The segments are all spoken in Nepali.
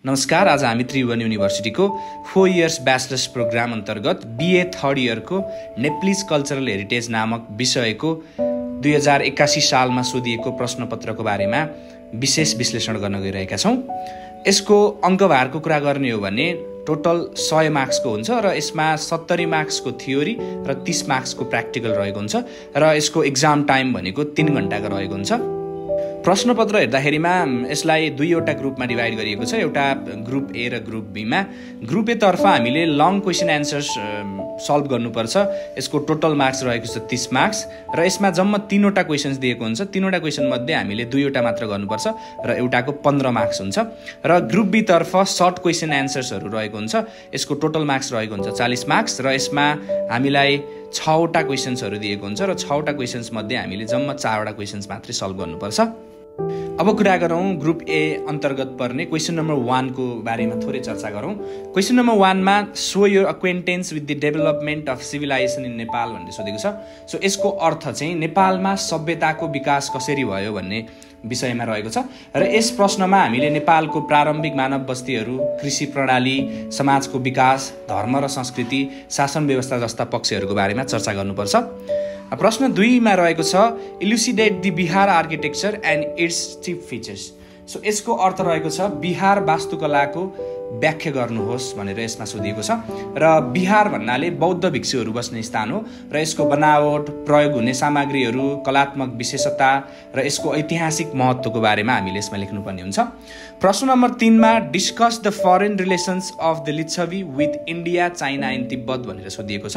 नमस्कार। आज हामी त्रिभुवन युनिभर्सिटीको 4 इयर्स ब्याचलर्स प्रोग्राम अन्तर्गत BA थर्ड इयरको नेप्लिज कल्चरल हेरिटेज नामक विषयको 2081 सालमा सोधिएको प्रश्नपत्रको बारेमा विशेष विश्लेषण गर्न गइरहेका छौँ। यसको अङ्कभारको कुरा गर्ने हो भने टोटल 100 मार्क्सको हुन्छ र यसमा 70 मार्क्सको थियोरी र 30 मार्क्सको प्र्याक्टिकल रहेको हुन्छ र यसको एक्जाम टाइम भनेको 3 घण्टाको रहेको हुन्छ। प्रश्नपत्र हेर्दाखेरिमा यसलाई दुईवटा ग्रुपमा डिभाइड गरिएको छ। एउटा ग्रुप ए र ग्रुप बीमा। ग्रुप ए तर्फ हामीले लङ क्वेसन एन्सर्स सल्भ गर्नुपर्छ। यसको टोटल मार्क्स रहेको छ 30 मार्क्स र यसमा जम्मा 3वटा क्वेसन्स दिएको हुन्छ। 3वटा क्वेसन मध्ये हामीले 2वटा मात्र गर्नुपर्छ र एउटाको 15 मार्क्स हुन्छ। र ग्रुप बी तर्फ सर्ट क्वेसन एन्सर्सहरू रहेको हुन्छ। यसको टोटल मार्क्स रहेको हुन्छ 40 मार्क्स र यसमा हामीलाई 6वटा क्वेसन्सहरू दिएको हुन्छ र 6वटा क्वेसन्स मध्ये हामीले जम्मा 4वटा क्वेसन्स मात्रै सल्भ गर्नुपर्छ। अब कुरा गरौँ ग्रुप ए अन्तर्गत पर्ने क्वेसन नम्बर 1 को बारेमा थोरै चर्चा गरौँ। क्वेसन नम्बर 1 मा show your acquaintance with the development of civilization in Nepal भन्ने सोधेको छ। सो यसको अर्थ चाहिँ नेपालमा सभ्यताको विकास कसरी भयो भन्ने विषयमा रहेको छ र यस प्रश्नमा हामीले नेपालको प्रारम्भिक मानव बस्तीहरू, कृषि प्रणाली, समाजको विकास, धर्म र संस्कृति, शासन व्यवस्था जस्ता पक्षहरूको बारेमा चर्चा गर्नुपर्छ। प्रश्न 2 मा रहेको छ elucidate the vihara architecture and its chief features. So यसको अर्थ रहेको छ बिहार वास्तुकलाको व्याख्या गर्नुहोस् भनेर यसमा सोधिएको छ र बिहार भन्नाले बौद्ध भिक्षुहरू बस्ने स्थान हो र यसको बनावट, प्रयोग हुने सामग्रीहरू, कलात्मक विशेषता र यसको ऐतिहासिक महत्त्वको बारेमा हामीले यसमा लेख्नुपर्ने हुन्छ। प्रश्न नम्बर 3 मा discuss the foreign relations of the Licchavi with India, China and Tibet भनेर सोधिएको छ।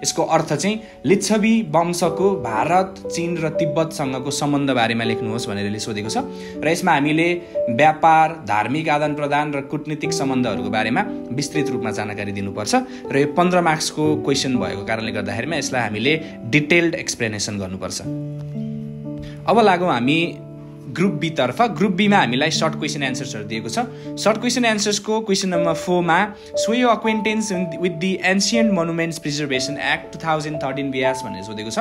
यसको अर्थ चाहिँ लिच्छवी वंशको भारत, चीन र तिब्बतसँगको सम्बन्ध बारेमा लेख्नुहोस् भनेर सोधेको छ र यसमा हामीले व्यापार, धार्मिक आदान प्रदान र कूटनीतिक सम्बन्धहरूको बारेमा विस्तृत रूपमा जानकारी दिनुपर्छ र यो 15 मार्क्सको क्वेसन भएको कारणले गर्दाखेरिमा यसलाई हामीले डिटेल्ड एक्सप्लेनेसन गर्नुपर्छ। अब लागौँ हामी ग्रुप बी तर्फ। ग्रुप बी मा हामीलाई सर्ट क्वेसन एन्सर्सहरू दिएको छ। सर्ट क्वेसन एन्सर्सको क्वेसन नम्बर 4 मा show your acquaintance with the ancient monuments preservation act 2013 व्यास भनेर सोधेको छ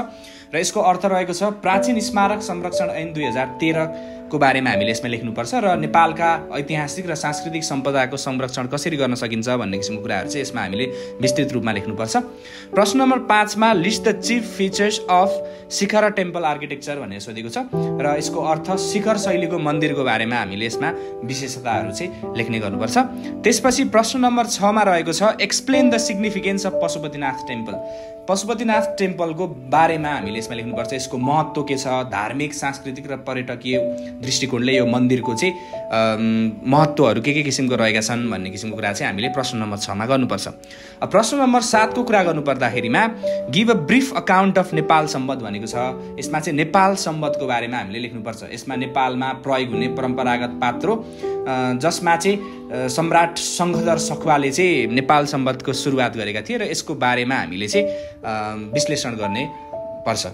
र यसको अर्थ रहेको छ प्राचीन स्मारक संरक्षण ऐन 2013 को बारेमा हामीले यसमा लेख्नुपर्छ र नेपालका ऐतिहासिक र सांस्कृतिक सम्पदाको संरक्षण कसरी गर्न सकिन्छ भन्ने किसिमको कुराहरू चाहिँ यसमा हामीले विस्तृत रूपमा लेख्नुपर्छ। प्रश्न नम्बर 5 मा list the chief features of Shikhar temple architecture भनेर सोधेको छ र यसको अर्थ शिखर शैलीको मन्दिरको बारेमा हामीले यसमा विशेषताहरू चाहिँ लेख्ने गर्नुपर्छ। त्यसपछि प्रश्न नम्बर 6 मा रहेको छ explain the significance of Pashupatinath temple. Pashupatinath टेम्पलको बारेमा हामीले यसमा लेख्नुपर्छ। यसको महत्त्व के छ, धार्मिक, सांस्कृतिक र पर्यटकीय दृष्टिकोणले यो मन्दिरको चाहिँ महत्त्वहरू के किसिमको रहेका छन् भन्ने किसिमको कुरा चाहिँ हामीले प्रश्न नम्बर 6 मा गर्नुपर्छ। प्रश्न नम्बर 7 को कुरा गर्नुपर्दाखेरिमा give a brief account of Nepal Sambat भनेको छ। यसमा चाहिँ नेपाल सम्वतको बारेमा हामीले लेख्नुपर्छ। यसमा नेपालमा प्रयोग हुने परम्परागत पात्रो जसमा चाहिँ सम्राट शङ्खधर सखुवाले चाहिँ नेपाल सम्वतको सुरुवात गरेका थिए र यसको बारेमा हामीले चाहिँ विश्लेषण गर्ने पर्छ।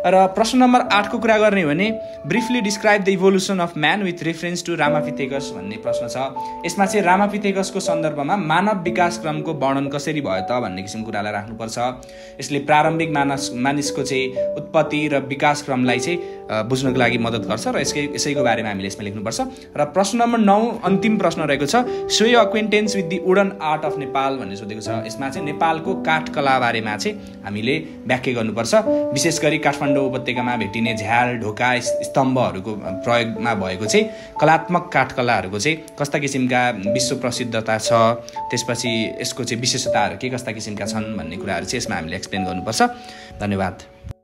र प्रश्न नम्बर 8 को कुरा गर्ने हो भने briefly describe the evolution of man with reference to Ramapithecus भन्ने प्रश्न छ। यसमा चाहिँ रामापिथेकसको सन्दर्भमा मानव विकास क्रमको वर्णन कसरी भयो त भन्ने किसिमको कुरालाई राख्नुपर्छ। यसले प्रारम्भिक मानिसको चाहिँ उत्पत्ति र विकास क्रमलाई चाहिँ बुझ्नको लागि मद्दत गर्छ र यसैको बारेमा हामीले यसमा लेख्नुपर्छ। र प्रश्न नम्बर 9 अन्तिम प्रश्न रहेको छ show your acquaintance with the wooden art of Nepal भन्ने सोधेको छ। यसमा चाहिँ नेपालको काठकला बारेमा चाहिँ हामीले व्याख्या गर्नुपर्छ। विशेष गरी काठमाडौँ उपत्यकामा भेटिने झ्याल, ढोका, स्तम्भहरूको प्रयोगमा भएको चाहिँ कलात्मक काठकलाहरूको चाहिँ कस्ता किसिमका विश्व प्रसिद्धता छ, त्यसपछि यसको चाहिँ विशेषताहरू के कस्ता किसिमका छन् भन्ने कुराहरू चाहिँ यसमा हामीले एक्सप्लेन गर्नुपर्छ। धन्यवाद।